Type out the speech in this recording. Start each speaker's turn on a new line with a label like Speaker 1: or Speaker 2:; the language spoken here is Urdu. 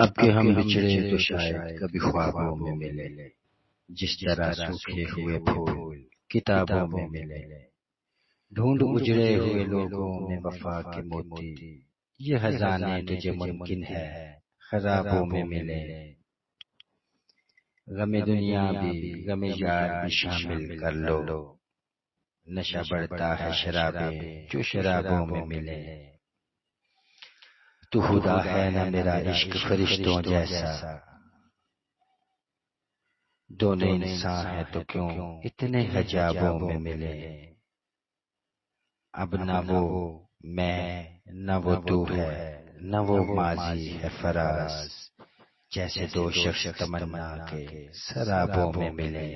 Speaker 1: اب کہ ہم بچھڑے تو شاید کبھی خوابوں میں ملے، جس طرح سوکھے ہوئے پھول کتابوں میں ملے، ڈھونڈ اجڑے ہوئے لوگوں میں وفا کے موتی، یہ خزانے تجھے ممکن ہے خرابوں میں ملے۔ غم دنیا بھی غم یار بھی شامل کر لو، نشہ بڑھتا ہے شرابیں جو شرابوں میں ملے۔ تو خدا ہے نہ میرا عشق فرشتوں جیسا، دونوں انسان ہیں تو کیوں اتنے حجابوں میں ملے۔ اب نہ وہ میں نہ وہ تو ہے، نہ وہ ماضی ہے فراز، جیسے دو شخص تمنا کے سرابوں میں ملے۔